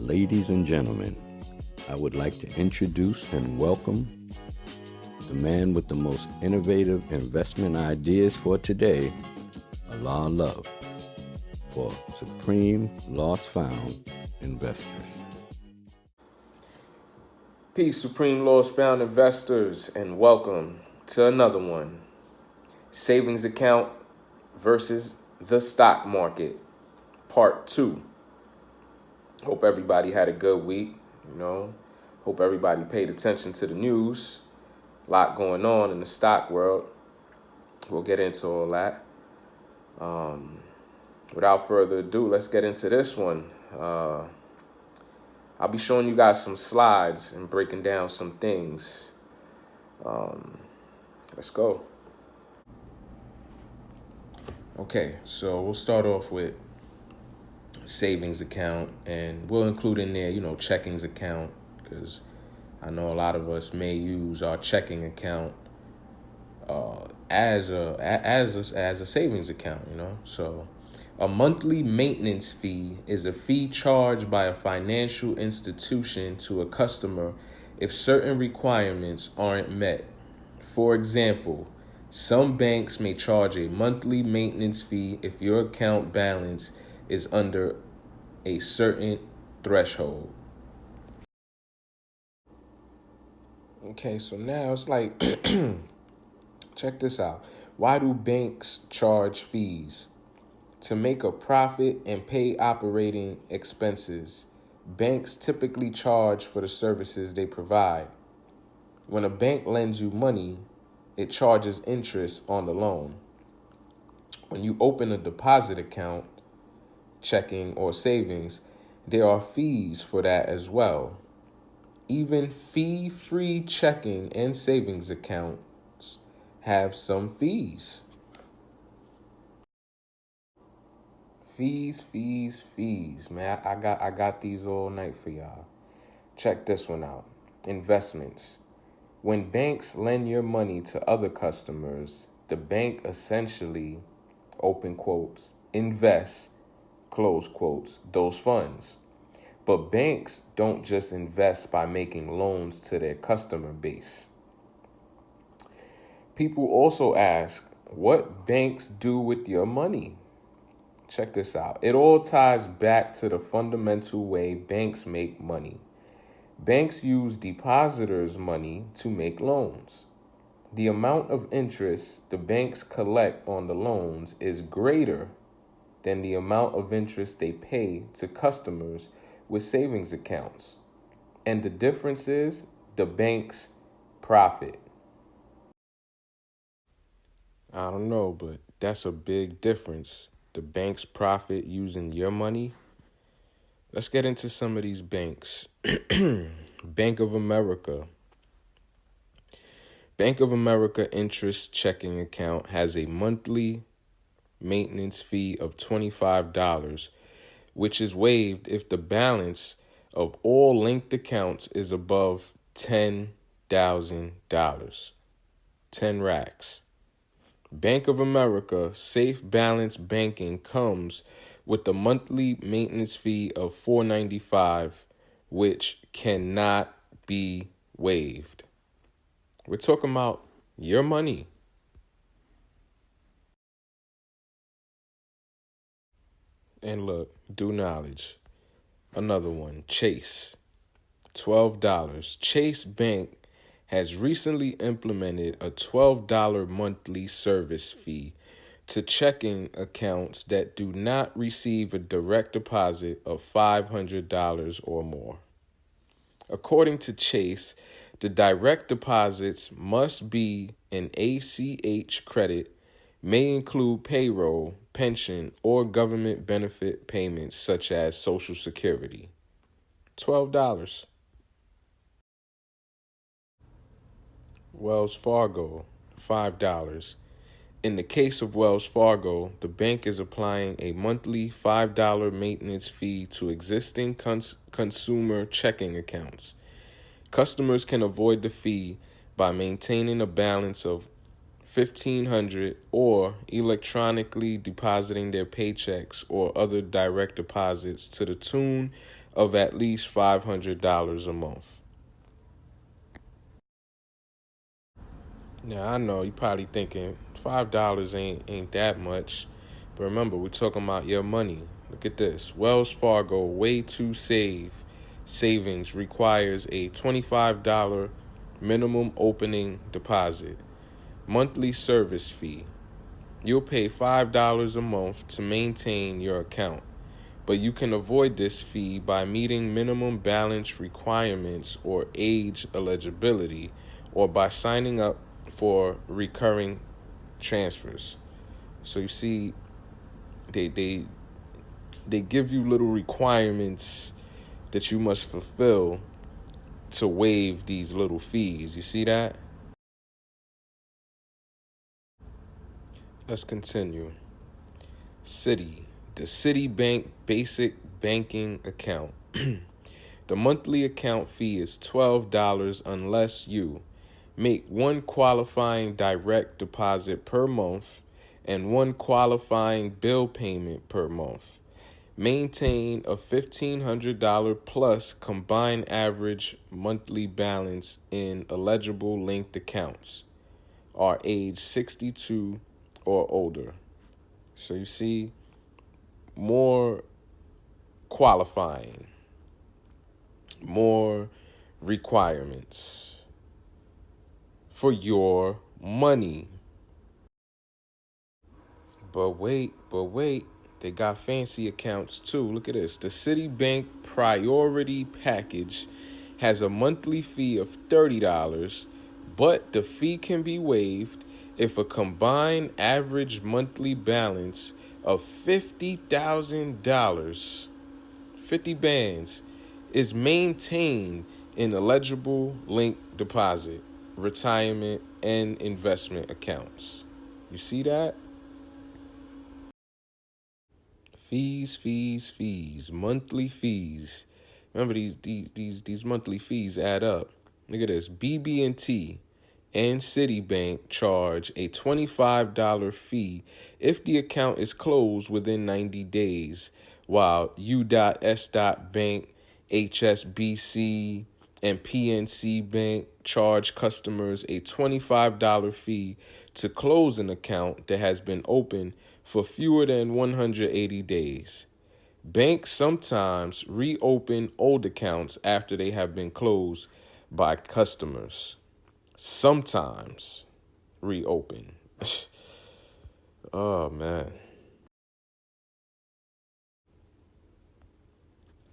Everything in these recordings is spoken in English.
Ladies and gentlemen, I would like to introduce and welcome the man with the most innovative investment ideas for today, Allah Love, for Supreme Lost Found Investors. Peace, Supreme Lost Found Investors, and welcome to another one. Savings account versus the stock market, part 2. Hope everybody had a good week, Hope everybody paid attention to the news. A lot going on in the stock world. We'll get into all that. Without further ado, let's get into this one. I'll be showing you guys some slides and breaking down some things. Let's go. Okay, so we'll start off with savings account, and we'll include in there, checkings account, because I know a lot of us may use our checking account as a savings account, So a monthly maintenance fee is a fee charged by a financial institution to a customer if certain requirements aren't met. For example, some banks may charge a monthly maintenance fee if your account balance is under a certain threshold. Okay, so now it's like, check this out. Why do banks charge fees? To make a profit and pay operating expenses, banks typically charge for the services they provide. When a bank lends you money, it charges interest on the loan. When you open a deposit account, checking or savings, there are fees for that as well. Even fee-free checking and savings accounts have some fees. Fees. Man, I got these all night for y'all. Check this one out. Investments. When banks lend your money to other customers, the bank essentially, open quotes, invests, close quotes, those funds. But banks don't just invest by making loans to their customer base. People also ask, what banks do with your money? Check this out. It all ties back to the fundamental way banks make money. Banks use depositors' money to make loans. The amount of interest the banks collect on the loans is greater than the amount of interest they pay to customers with savings accounts. And the difference is the bank's profit. I don't know, but that's a big difference. The bank's profit using your money. Let's get into some of these banks. Bank of America. Bank of America interest checking account has a monthly maintenance fee of $25, which is waived if the balance of all linked accounts is above $10,000. 10 racks. Bank of America Safe Balance Banking comes with a monthly maintenance fee of $4.95, which cannot be waived. We're talking about your money. And look, due knowledge. Another one, Chase. $12. Chase Bank has recently implemented a $12 monthly service fee to checking accounts that do not receive a direct deposit of $500 or more. According to Chase, the direct deposits must be an ACH credit, may include payroll, pension, or government benefit payments such as Social Security. $12. Wells Fargo, $5. In the case of Wells Fargo, the bank is applying a monthly $5 maintenance fee to existing consumer checking accounts. Customers can avoid the fee by maintaining a balance of $1,500 or electronically depositing their paychecks or other direct deposits to the tune of at least $500 a month. Now I know you probably thinking $5 ain't that much, but remember we're talking about your money. Look at this. Wells Fargo Way to Save Savings requires a $25 minimum opening deposit, monthly service fee. You'll pay $5 a month to maintain your account, but you can avoid this fee by meeting minimum balance requirements or age eligibility, or by signing up for recurring transfers. So you see, they they they give you little requirements that you must fulfill to waive these little fees. You see that? Let's continue. Citi, the Citibank Basic Banking Account. The monthly account fee is $12 unless you make one qualifying direct deposit per month and one qualifying bill payment per month. Maintain a $1,500 plus combined average monthly balance in eligible linked accounts. Are age 62 or older. So you see, more qualifying, more requirements for your money. But wait, they got fancy accounts too. Look at this. The Citibank Priority Package has a monthly fee of $30, but the fee can be waived if a combined average monthly balance of $50,000, 50 bands, is maintained in eligible linked deposit, retirement, and investment accounts. You see that? Fees, monthly fees. Remember these monthly fees add up. Look at this. BB&T and Citibank charge a $25 fee if the account is closed within 90 days, while U.S. Bank, HSBC, and PNC Bank charge customers a $25 fee to close an account that has been open for fewer than 180 days. Banks sometimes reopen old accounts after they have been closed by customers. Sometimes reopen. Oh, man.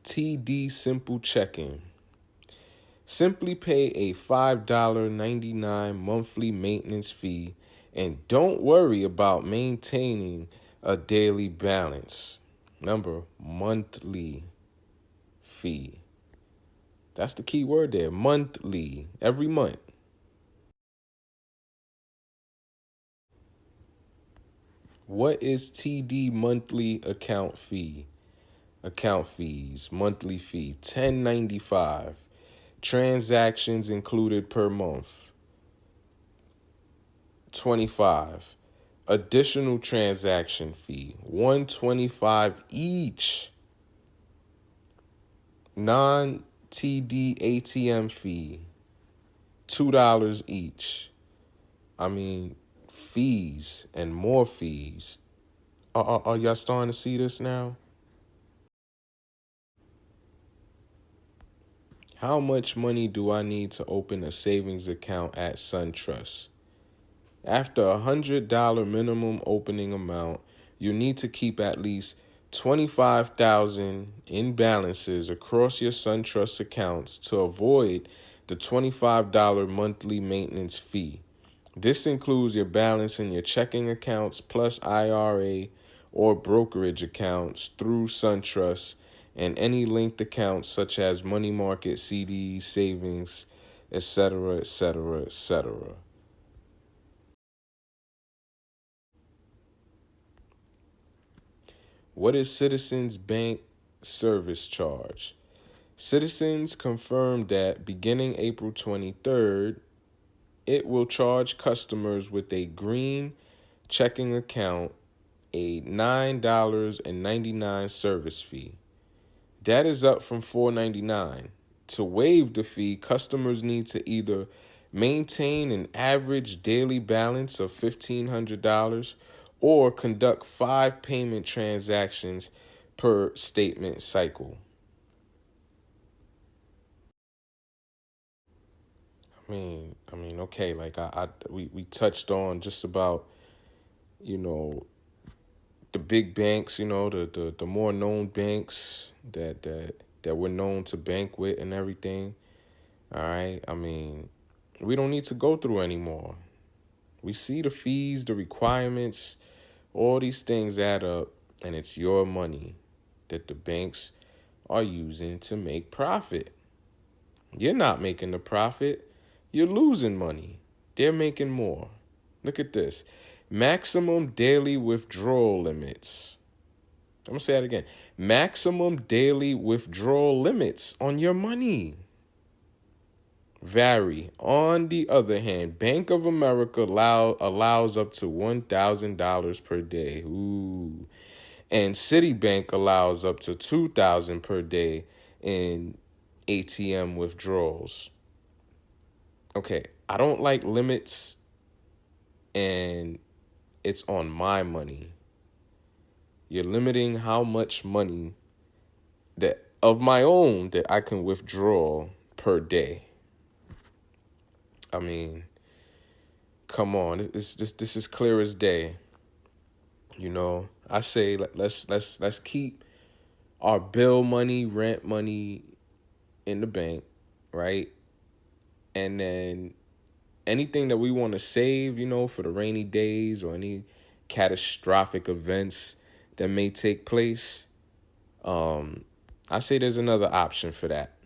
TD Simple Checking. Simply pay a $5.99 monthly maintenance fee and don't worry about maintaining a daily balance. Remember, monthly fee. That's the key word there, monthly, every month. What is TD monthly account fee? Account fees, monthly fee, $10.95. Transactions included per month, $25. Additional transaction fee, $125 each. Non-TD ATM fee, $2 each. I mean, fees and more fees. Are y'all starting to see this now? How much money do I need to open a savings account at SunTrust? After a $100 minimum opening amount, you need to keep at least $25,000 in balances across your SunTrust accounts to avoid the $25 monthly maintenance fee. This includes your balance in your checking accounts plus IRA or brokerage accounts through SunTrust and any linked accounts such as money market, CDs, savings, etc., etc., etc. What is Citizens Bank service charge? Citizens confirmed that beginning April 23rd, it will charge customers with a green checking account a $9.99 service fee. That is up from $4.99. To waive the fee, customers need to either maintain an average daily balance of $1,500 or conduct 5 payment transactions per statement cycle. Okay, like we touched on just about, you know, the big banks, the more known banks that we're known to bank with and everything. All right. We don't need to go through anymore. We see the fees, the requirements, all these things add up, and it's your money that the banks are using to make profit. You're not making the profit, you're losing money. They're making more. Look at this. Maximum daily withdrawal limits. I'm going to say that again. Maximum daily withdrawal limits on your money vary. On the other hand, Bank of America allows up to $1,000 per day. Ooh. And Citibank allows up to $2,000 per day in ATM withdrawals. Okay, I don't like limits, and it's on my money. You're limiting how much money that of my own that I can withdraw per day. I mean, come on, this is clear as day. I say let's keep our bill money, rent money in the bank, right? And then anything that we want to save, for the rainy days or any catastrophic events that may take place, I say there's another option for that.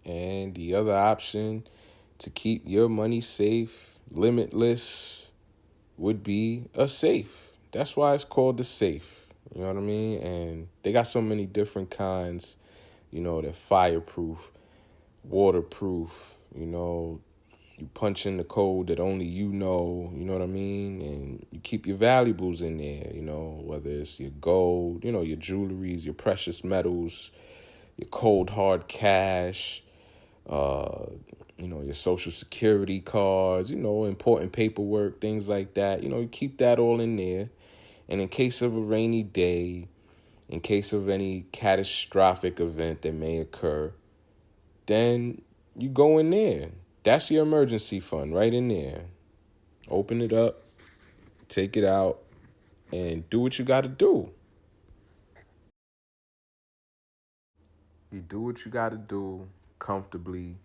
And the other option to keep your money safe, limitless, would be a safe. That's why it's called the safe. You know what I mean? And they got so many different kinds, they're fireproof, waterproof, you punch in the code that only you know what I mean? And you keep your valuables in there, whether it's your gold, your jewelries, your precious metals, your cold hard cash, your social security cards, important paperwork, things like that. You keep that all in there. And in case of a rainy day, in case of any catastrophic event that may occur, then you go in there. That's your emergency fund right in there. Open it up, take it out, and do what you got to do. You do what you got to do comfortably,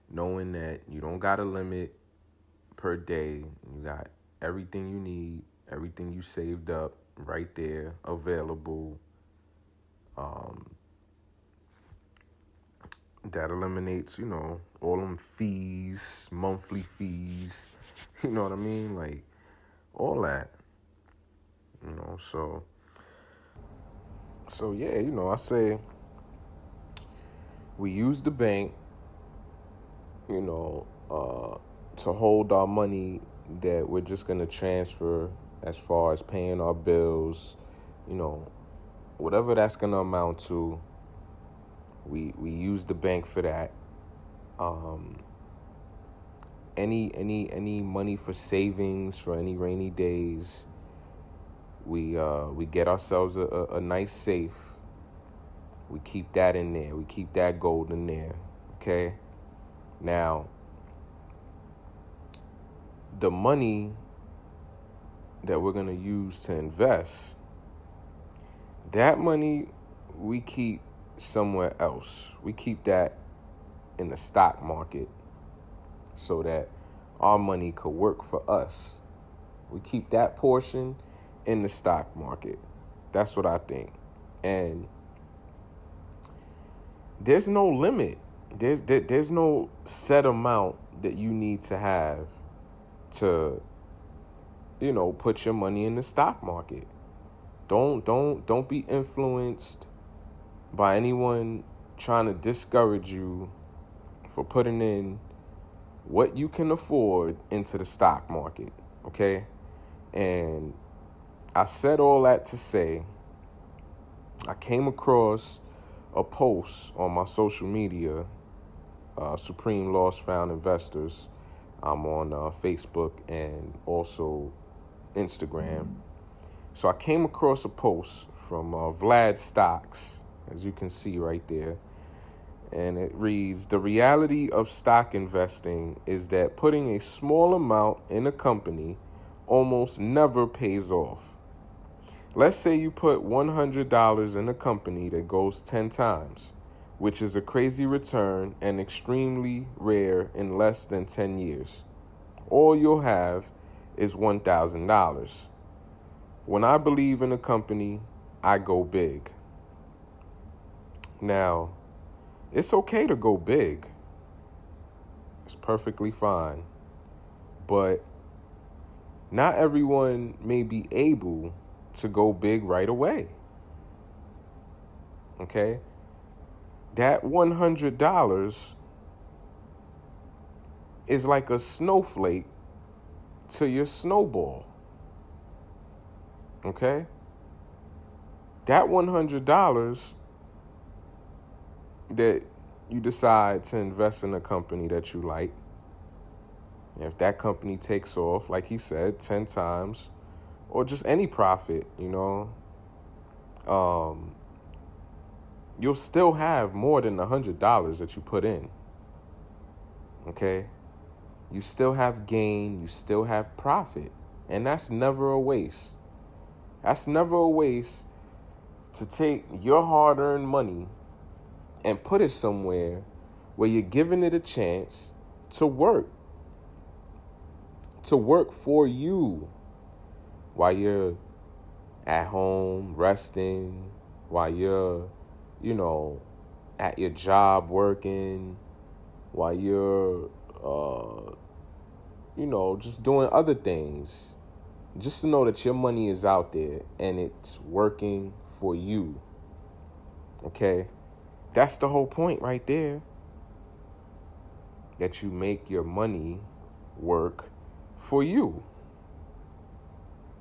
knowing that you don't got a limit per day. You got everything you need, everything you saved up right there, available. That eliminates, all them fees, monthly fees, you know what I mean? Like, all that, so yeah, I say we use the bank, to hold our money that we're just going to transfer as far as paying our bills, whatever that's going to amount to. We use the bank for that. Any money for savings for any rainy days, we get ourselves a nice safe. We keep that in there. We keep that gold in there. Okay? Now, the money that we're going to use to invest, that money we keep somewhere else. We keep that in the stock market so that our money could work for us. We keep that portion in the stock market. That's what I think. And there's no limit. There's no set amount that you need to have to, put your money in the stock market. Don't be influenced by anyone trying to discourage you for putting in what you can afford into the stock market, okay? And I said all that to say I came across a post on my social media, Supreme Loss Found Investors. I'm on Facebook and also Instagram. So I came across a post from Vlad Stocks, as you can see right there. And it reads, the reality of stock investing is that putting a small amount in a company almost never pays off. Let's say you put $100 in a company that goes 10 times, which is a crazy return and extremely rare in less than 10 years. All you'll have is $1,000. When I believe in a company, I go big. Now, it's okay to go big. It's perfectly fine. But not everyone may be able to go big right away. Okay? That $100 is like a snowflake to your snowball. Okay? That $100 that you decide to invest in a company that you like, if that company takes off, like he said, 10 times, or just any profit, you'll still have more than $100 that you put in. Okay? You still have gain, you still have profit. And that's never a waste. That's never a waste to take your hard-earned money and put it somewhere where you're giving it a chance to work for you while you're at home resting, while you're, at your job working, while you're, just doing other things. Just to know that your money is out there and it's working for you. Okay? That's the whole point right there. That you make your money work for you.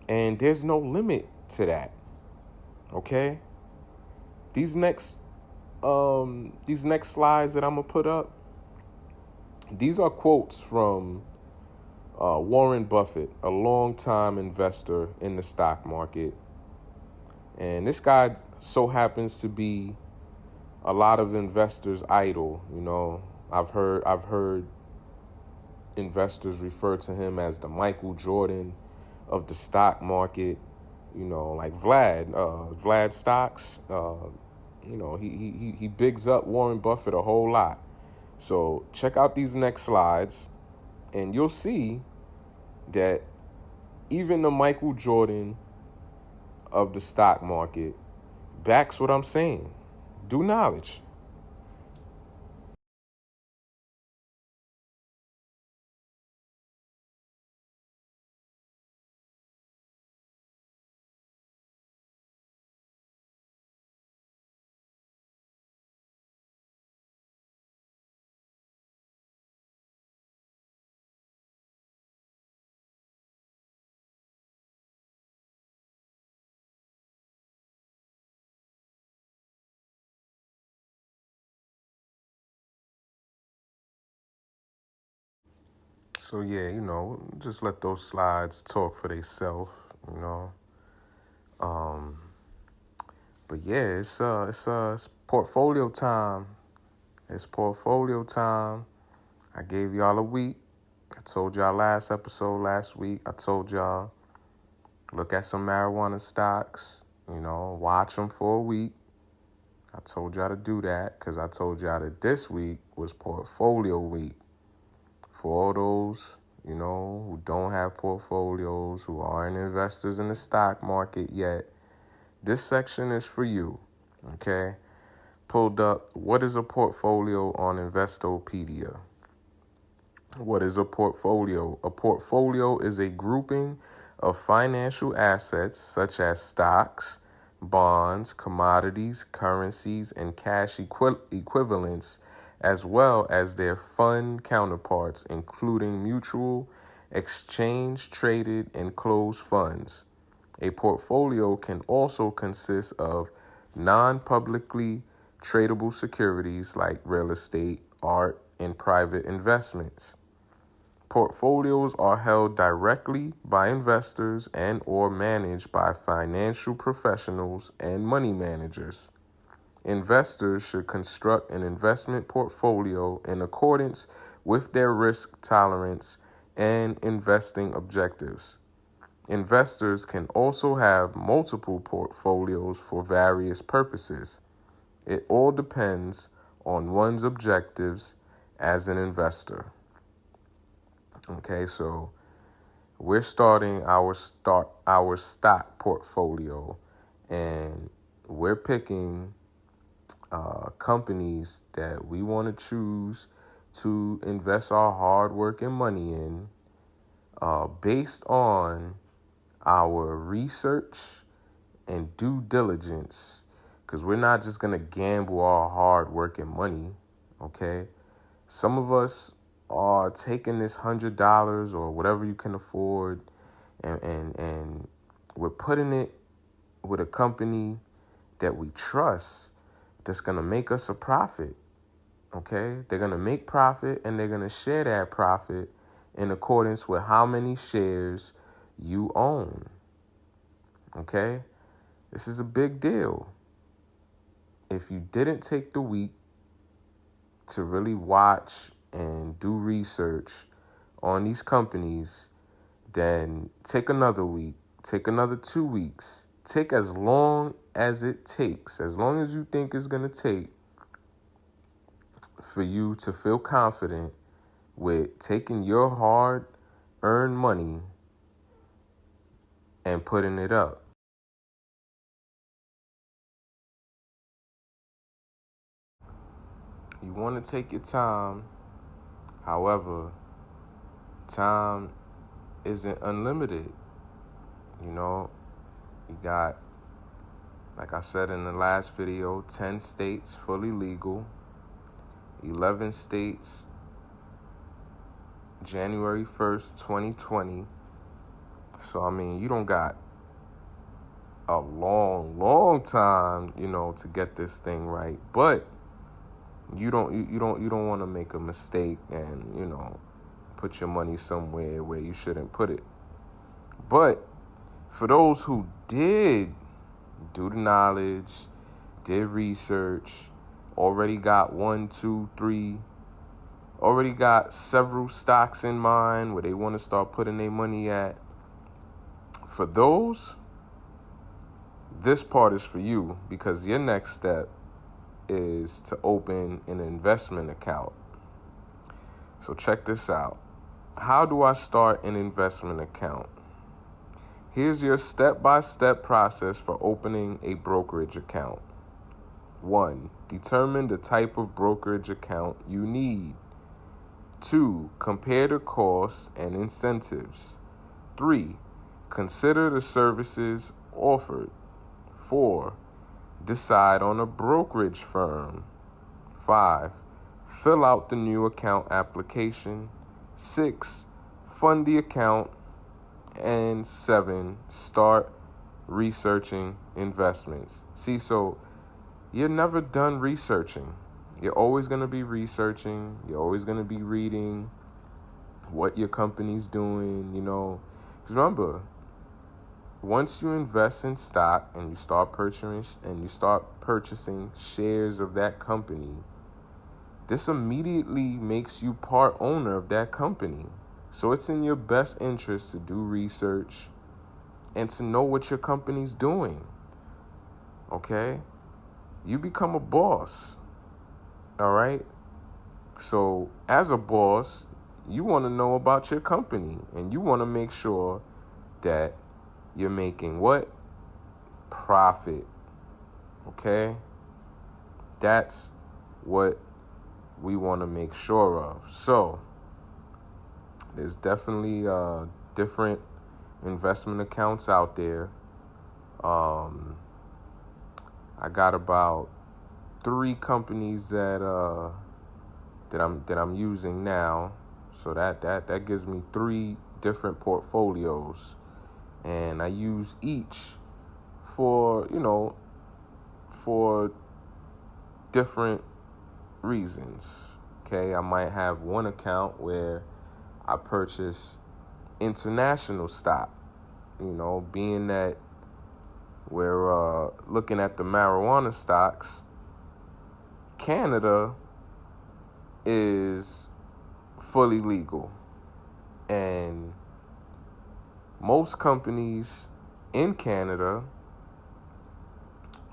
And there's no limit to that. Okay? These next slides that I'm gonna put up, these are quotes from Warren Buffett, a longtime investor in the stock market. And this guy so happens to be a lot of investors' idol. I've heard investors refer to him as the Michael Jordan of the stock market. Like Vlad Stocks. He bigs up Warren Buffett a whole lot. So check out these next slides, and you'll see that even the Michael Jordan of the stock market backs what I'm saying. Do knowledge. So yeah, just let those slides talk for themselves. Um, but yeah, it's portfolio time. It's portfolio time. I gave y'all a week. I told y'all last week, I told y'all look at some marijuana stocks. Watch them for a week. I told y'all to do that because I told y'all that this week was portfolio week. For all those, who don't have portfolios, who aren't investors in the stock market yet, this section is for you, okay? Pulled up, what is a portfolio on Investopedia? What is a portfolio? A portfolio is a grouping of financial assets such as stocks, bonds, commodities, currencies, and cash equivalents, as well as their fund counterparts, including mutual, exchange-traded, and closed funds. A portfolio can also consist of non-publicly tradable securities like real estate, art, and private investments. Portfolios are held directly by investors and or managed by financial professionals and money managers. Investors should construct an investment portfolio in accordance with their risk tolerance and investing objectives. Investors can also have multiple portfolios for various purposes. It all depends on one's objectives as an investor. Okay, so we're starting our stock portfolio, and we're picking companies that we want to choose to invest our hard work and money in, based on our research and due diligence, because we're not just going to gamble our hard work and money, okay? Some of us are taking this $100 or whatever you can afford, and we're putting it with a company that we trust that's going to make us a profit, okay? They're going to make profit, and they're going to share that profit in accordance with how many shares you own, okay? This is a big deal. If you didn't take the week to really watch and do research on these companies, then take another week, take another 2 weeks, take as long as it takes, as long as you think it's going to take for you to feel confident with taking your hard-earned money and putting it up. You want to take your time. However, time isn't unlimited. You know, you got, like I said in the last video, 10 states fully legal, 11 states January 1st, 2020. So, I mean, you don't got a long time, to get this thing right. But you don't want to make a mistake and, put your money somewhere where you shouldn't put it. But for those who did do the knowledge, did research, already got 1, 2, 3, already got several stocks in mind where they want to start putting their money at, for those, this part is for you, because your next step is to open an investment account. So check this out. How do I start an investment account? Here's your step-by-step process for opening a brokerage account. 1. Determine the type of brokerage account you need. 2. Compare the costs and incentives. 3. Consider the services offered. 4. Decide on a brokerage firm. 5. Fill out the new account application. 6. Fund the account. And 7. Start researching investments. See, so you're never done researching. You're always going to be researching. You're always going to be reading what your company's doing, Because remember, once you invest in stock and you start purchasing shares of that company, this immediately makes you part owner of that company. So it's in your best interest to do research and to know what your company's doing. Okay? You become a boss. All right? So as a boss, you want to know about your company, and you want to make sure that you're making what? Profit. Okay? That's what we want to make sure of. So there's definitely different investment accounts out there. I got about 3 companies that I'm using now. So that gives me 3 different portfolios, and I use each for for different reasons. Okay, I might have one account where I purchase international stock. Being that we're looking at the marijuana stocks, Canada is fully legal. And most companies in Canada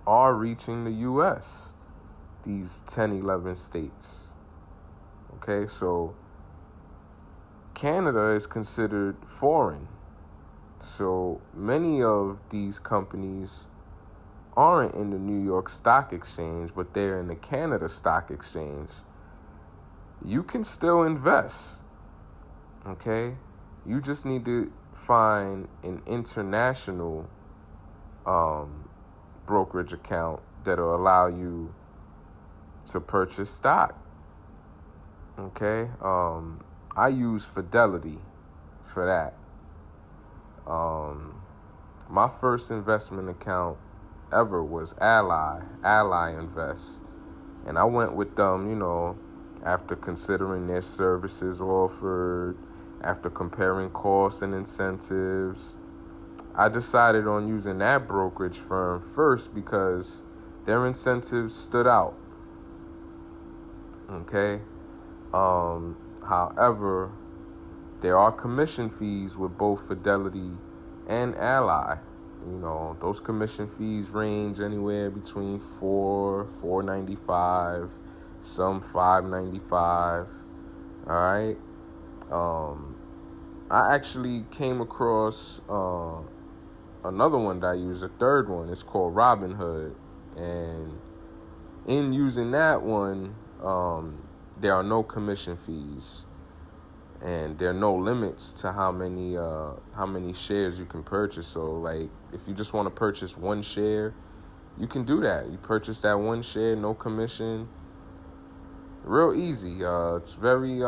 are reaching the U.S., these 10, 11 states. Okay, so Canada is considered foreign. So many of these companies aren't in the New York Stock Exchange, but they're in the Canada Stock Exchange. You can still invest, okay? You just need to find an international brokerage account that'll allow you to purchase stock, okay? I use Fidelity for that. My first investment account ever was Ally Invest. And I went with them, after considering their services offered, after comparing costs and incentives. I decided on using that brokerage firm first because their incentives stood out. Okay? However, there are commission fees with both Fidelity and Ally. Those commission fees range anywhere between $4.95, some $5.95. All right. I actually came across another one that I use, a third one. It's called Robinhood, and in using that one, there are no commission fees. And there are no limits to how many shares you can purchase. So, like, if you just want to purchase one share, you can do that. You purchase that one share, no commission. Real easy. It's very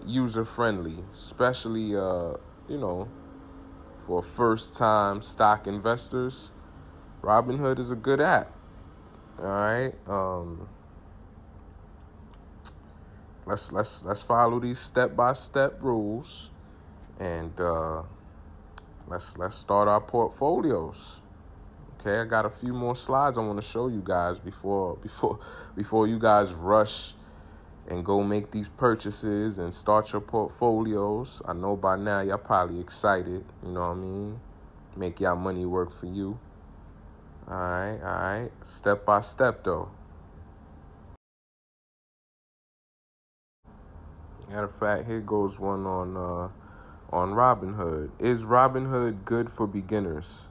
user friendly, especially for first time stock investors. Robinhood is a good app. All right. Let's follow these step-by-step rules, and let's start our portfolios. Okay, I got a few more slides I want to show you guys before you guys rush and go make these purchases and start your portfolios. I know by now y'all probably excited. You know what I mean? Make y'all money work for you. All right. Step by step though. Matter of fact, here goes one on Robinhood. Is Robinhood good for beginners?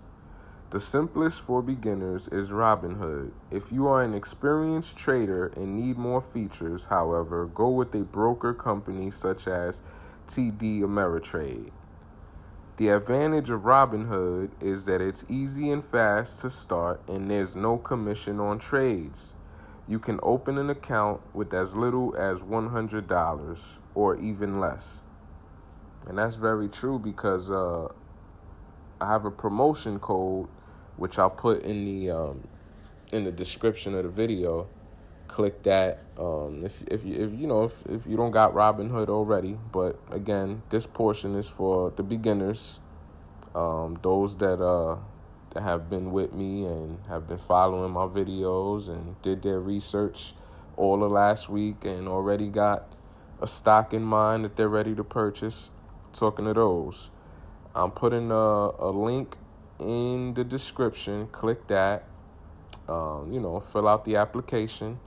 The simplest for beginners is Robinhood. If you are an experienced trader and need more features, however, go with a broker company such as TD Ameritrade. The advantage of Robinhood is that it's easy and fast to start and there's no commission on trades. You can open an account with as little as $100 or even less. And that's very true because I have a promotion code which I'll put in the description of the video. Click that if you don't got Robinhood already. But again, this portion is for the beginners, those that have been with me and have been following my videos and did their research all of last week and already got a stock in mind that they're ready to purchase. Talking to those, I'm putting a link in the description. Click that. Fill out the application,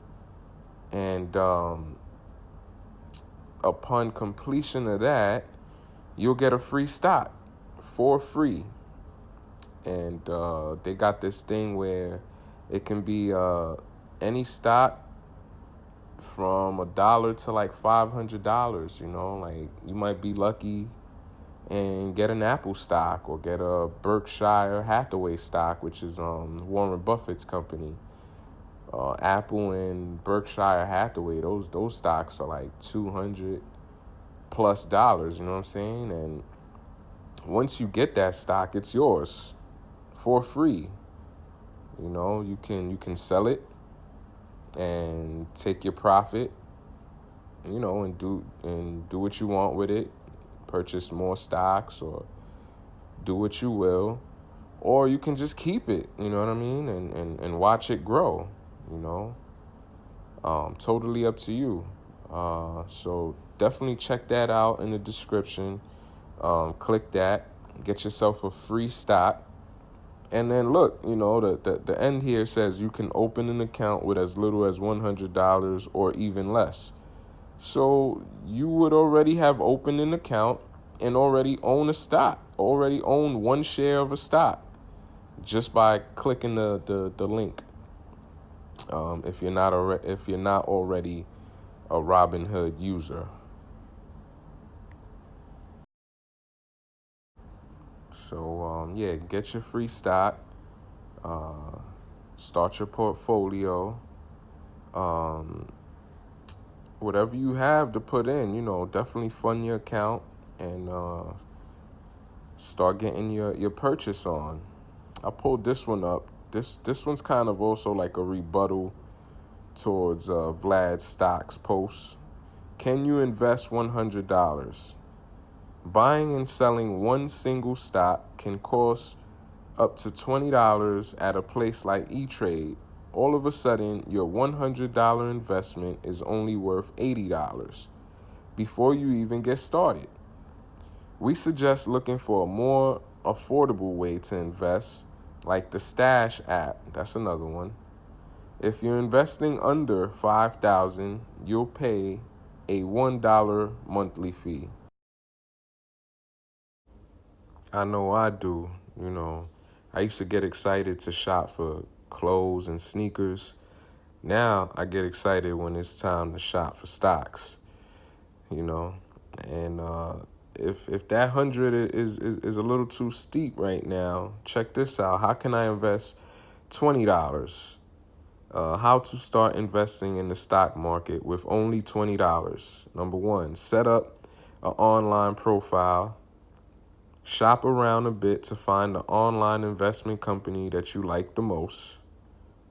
and upon completion of that, you'll get a free stock for free. And they got this thing where it can be any stock from $1 to like $500. Like you might be lucky and get an Apple stock or get a Berkshire Hathaway stock, which is Warren Buffett's company. Apple and Berkshire Hathaway, those stocks are like $200+ dollars. You know what I'm saying? And once you get that stock, it's yours for free. You can sell it and take your profit, and do what you want with it. Purchase more stocks or do what you will. Or you can just keep it, you know what I mean, and watch it grow, you know. Totally up to you. So definitely check that out in the description. Click that, get yourself a free stock. And then look, the end here says you can open an account with as little as $100 or even less. So you would already have opened an account and already own a stock, already own one share of a stock just by clicking the link. If you're not already a Robinhood user. So yeah, get your free stock. Start your portfolio. Whatever you have to put in, definitely fund your account and start getting your purchase on. I pulled this one up. This one's kind of also like a rebuttal towards Vlad's stocks post. Can you invest $100? Buying and selling one single stock can cost up to $20 at a place like E-Trade. All of a sudden, your $100 investment is only worth $80 before you even get started. We suggest looking for a more affordable way to invest, like the Stash app. That's another one. If you're investing under $5,000, you'll pay a $1 monthly fee. I know I do. I used to get excited to shop for clothes and sneakers. Now I get excited when it's time to shop for stocks. And if that 100 is a little too steep right now, check this out. How can I invest $20? How to start investing in the stock market with only $20. Number one, set up an online profile. Shop around a bit to find the online investment company that you like the most.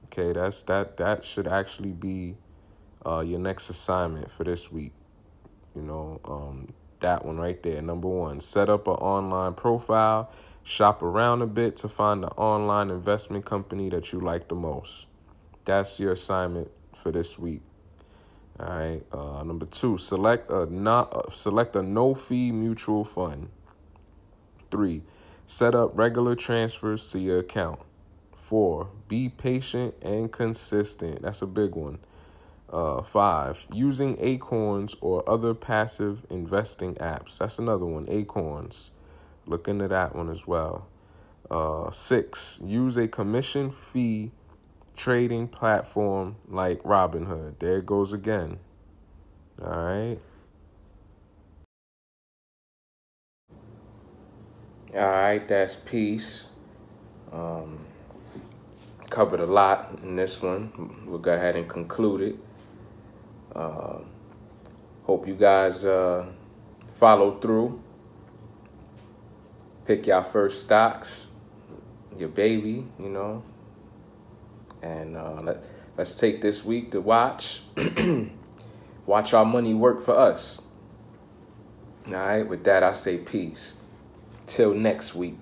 Okay, that should actually be your next assignment for this week. That one right there. Number one, set up an online profile. Shop around a bit to find the online investment company that you like the most. That's your assignment for this week. All right. Number two, select a no-fee mutual fund. 3, set up regular transfers to your account. 4, be patient and consistent. That's a big one. 5, using Acorns or other passive investing apps. That's another one, Acorns. Look into that one as well. 6, use a commission fee trading platform like Robinhood. There it goes again. All right. All right, that's peace. Covered a lot in this one. We'll go ahead and conclude it. Hope you guys follow through. Pick your first stocks, your baby, and let's take this week to watch our money work for us. All right, with that, I say peace. Till next week.